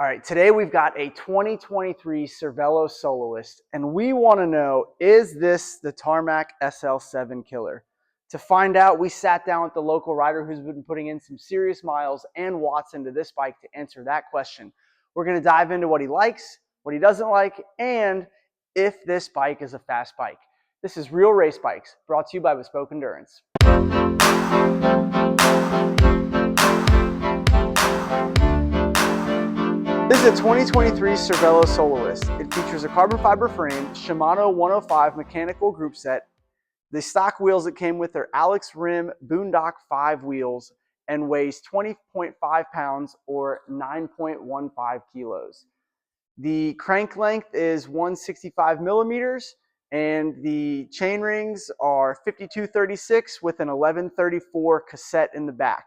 All right, today we've got a 2023 Cervélo Soloist, and we want to know, is this the Tarmac SL7 killer? To find out, we sat down with the local rider who's been putting in some serious miles and watts into this bike to answer that question. We're going to dive into what he likes, what he doesn't like, and if this bike is a fast bike. This is Real Race Bikes, brought to you by Bespoke Endurance. This is a 2023 Cervélo Soloist. It features a carbon fiber frame, Shimano 105 mechanical group set. The stock wheels it came with are Alex Rim Boondocks 5 wheels and weighs 20.5 pounds or 9.15 kilos. The crank length is 165 millimeters and the chain rings are 5236 with an 1134 cassette in the back.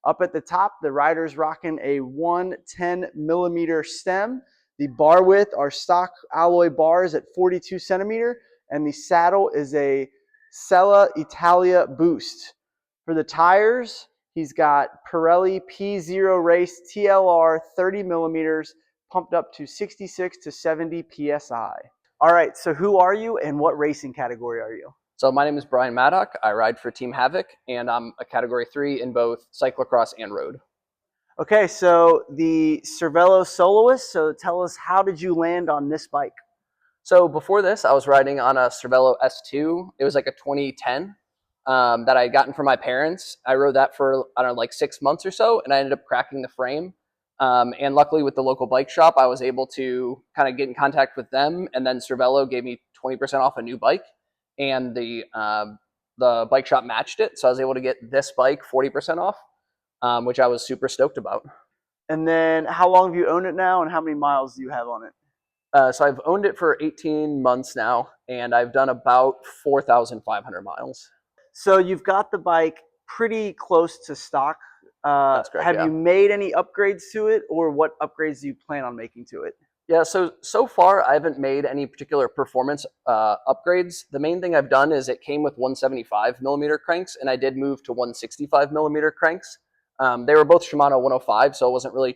Up at the top, the rider's rocking a 110 millimeter stem. The bar width are stock alloy bars at 42 centimeter, and the saddle is a Selle Italia boost. For the tires, he's got Pirelli P0 Race TLR 30 millimeters, pumped up to 66 to 70 PSI. All right, so who are you and what racing category are you? So my name is Brian Maddock. I ride for Team Havoc, and I'm a Category 3 in both cyclocross and road. Okay, so the Cervélo Soloist, so tell us, how did you land on this bike? So before this, I was riding on a Cervélo S2. It was like a 2010 that I had gotten from my parents. I rode that for, I don't know, like 6 months or so, and I ended up cracking the frame. And luckily with the local bike shop, I was able to kind of get in contact with them, and then Cervélo gave me 20% off a new bike. And the bike shop matched it, so I was able to get this bike 40% off, which I was super stoked about. And then how long have you owned it now, and how many miles do you have on it? So I've owned it for 18 months now, and I've done about 4,500 miles. So you've got the bike pretty close to stock. That's correct, have yeah. you made any upgrades to it, or what upgrades do you plan on making to it? Yeah, so far I haven't made any particular performance upgrades. The main thing I've done is it came with 175 millimeter cranks, and I did move to 165 millimeter cranks. They were both Shimano 105, so it wasn't really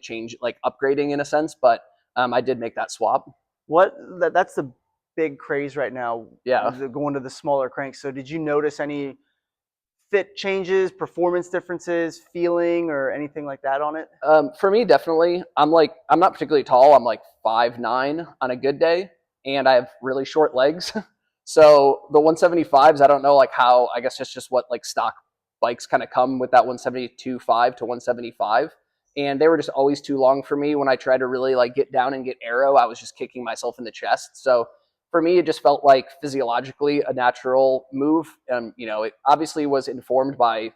upgrading in a sense, but I did make that swap. That's the big craze right now. Yeah, going to the smaller cranks. So did you notice any fit changes, performance differences, feeling, or anything like that on it? For me, definitely. I'm not particularly tall. I'm like 5'9" on a good day, and I have really short legs. So the 175s, I don't know how, I guess it's just what stock bikes kind of come with, that 172.5 to 175. And they were just always too long for me. When I tried to really get down and get aero, I was just kicking myself in the chest. So for me, it just felt like physiologically a natural move. It obviously was informed by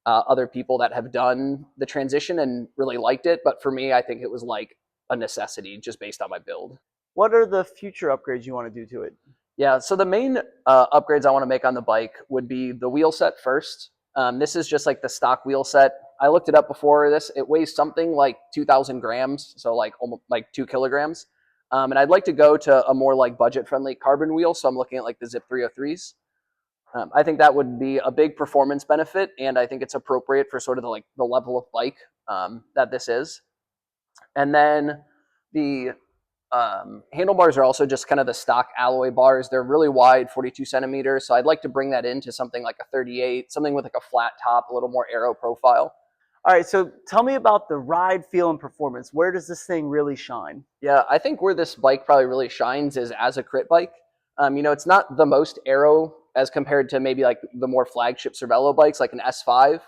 other people that have done the transition and really liked it. But for me, I think it was like a necessity just based on my build. What are the future upgrades you want to do to it? Yeah, so the main upgrades I want to make on the bike would be the wheel set first. This is just the stock wheel set. I looked it up before this. It weighs something like 2,000 grams, so almost 2 kilograms. And I'd like to go to a more budget-friendly carbon wheel, so I'm looking at the Zip 303s. I think that would be a big performance benefit, and I think it's appropriate for sort of the level of bike that this is. And then the handlebars are also just kind of the stock alloy bars. They're really wide, 42 centimeters, so I'd like to bring that into something like a 38, something with a flat top, a little more aero profile. All right, so tell me about the ride, feel, and performance. Where does this thing really shine? Yeah, I think where this bike probably really shines is as a crit bike. It's not the most aero as compared to maybe the more flagship Cervélo bikes like an S5,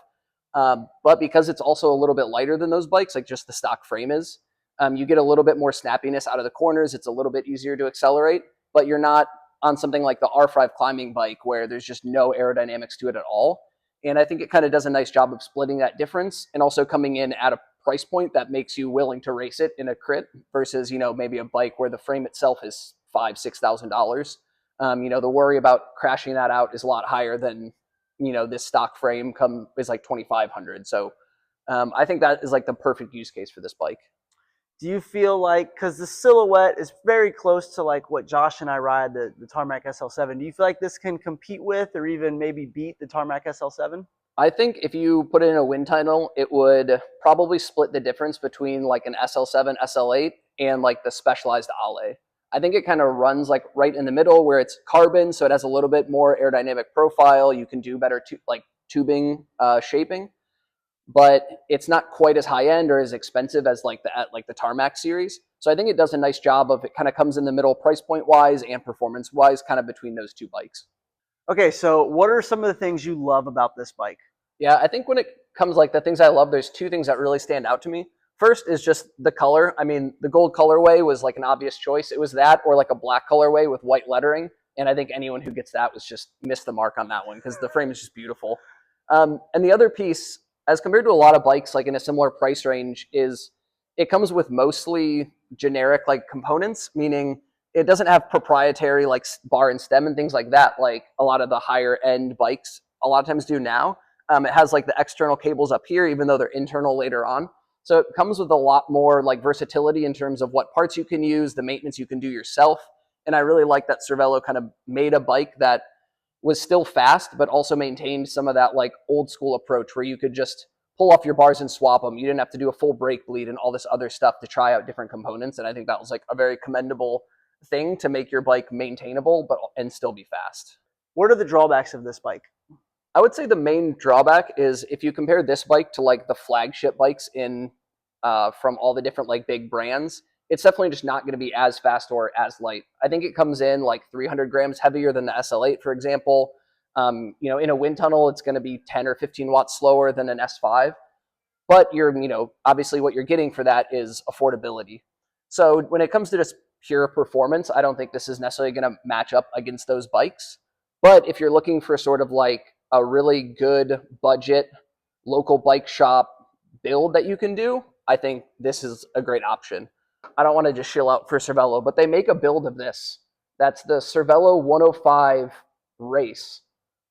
but because it's also a little bit lighter than those bikes, just the stock frame is, you get a little bit more snappiness out of the corners. It's a little bit easier to accelerate, but you're not on something like the R5 climbing bike where there's just no aerodynamics to it at all. And I think it kind of does a nice job of splitting that difference and also coming in at a price point that makes you willing to race it in a crit versus, maybe a bike where the frame itself is $5,000-$6,000. The worry about crashing that out is a lot higher than, this stock frame is $2,500. So I think that is the perfect use case for this bike. Do you feel because the silhouette is very close to what Josh and I ride, the Tarmac SL7, do you feel like this can compete with or even maybe beat the Tarmac SL7? I think if you put it in a wind tunnel, it would probably split the difference between like an SL7, SL8, and like the specialized Ale. I think it kind of runs like right in the middle where it's carbon, so it has a little bit more aerodynamic profile. You can do better like tubing shaping, but it's not quite as high end or as expensive as like the Tarmac series. So I think it does a nice job of, it kind of comes in the middle price point wise and performance wise, kind of between those two bikes. Okay, so what are some of the things you love about this bike? Yeah, I think when it comes like the things I love, there's two things that really stand out to me. First is just the color. I mean, the gold colorway was like an obvious choice. It was that or like a black colorway with white lettering. And I think anyone who gets that was just missed the mark on that one because the frame is just beautiful. And the other piece, as compared to a lot of bikes like in a similar price range, is it comes with mostly generic like components, meaning it doesn't have proprietary like bar and stem and things like that, like a lot of the higher end bikes a lot of times do now. It has like the external cables up here, even though they're internal later on. So it comes with a lot more like versatility in terms of what parts you can use, the maintenance you can do yourself. And I really like that Cervélo kind of made a bike that was still fast, but also maintained some of that like old school approach where you could just pull off your bars and swap them. You didn't have to do a full brake bleed and all this other stuff to try out different components. And I think that was like a very commendable thing to make your bike maintainable, but and still be fast. What are the drawbacks of this bike? I would say the main drawback is if you compare this bike to like the flagship bikes in from all the different like big brands, it's definitely just not going to be as fast or as light. I think it comes in like 300 grams heavier than the SL8, for example. You know, in a wind tunnel, it's going to be 10 or 15 watts slower than an S5. But obviously what you're getting for that is affordability. So when it comes to just pure performance, I don't think this is necessarily going to match up against those bikes. But if you're looking for sort of like a really good budget local bike shop build that you can do, I think this is a great option. I don't want to just shill out for Cervélo, but they make a build of this. That's the Cervélo 105 race.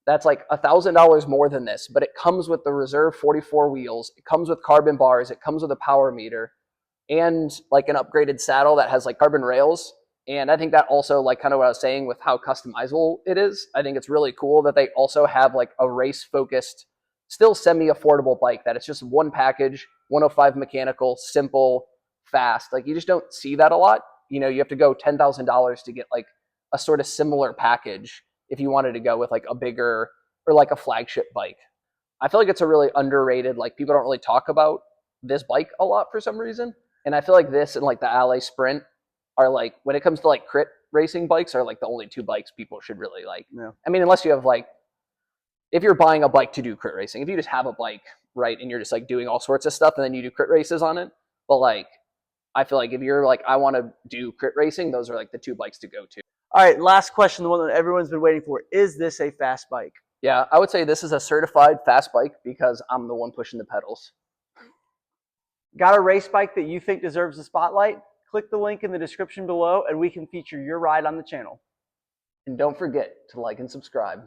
That's like $1,000 more than this, but it comes with the reserve 44 wheels. It comes with carbon bars. It comes with a power meter and like an upgraded saddle that has like carbon rails. And I think that also, like kind of what I was saying with how customizable it is, I think it's really cool that they also have like a race-focused, still semi-affordable bike that it's just one package, 105 mechanical, simple, fast. Like you just don't see that a lot. You know, you have to go $10,000 to get like a sort of similar package if you wanted to go with like a bigger or like a flagship bike. I feel like it's a really underrated, like people don't really talk about this bike a lot for some reason. And I feel like this and like the Ale Sprint are like, when it comes to like crit racing bikes, are like the only two bikes people should really like. Yeah. I mean, unless you have like, if you're buying a bike to do crit racing, if you just have a bike, right, and you're just like doing all sorts of stuff and then you do crit races on it. But like, I feel like if you're like, I want to do crit racing, those are like the two bikes to go to. All right, last question, the one that everyone's been waiting for. Is this a fast bike? Yeah, I would say this is a certified fast bike because I'm the one pushing the pedals. Got a race bike that you think deserves the spotlight? Click the link in the description below and we can feature your ride on the channel. And don't forget to like and subscribe.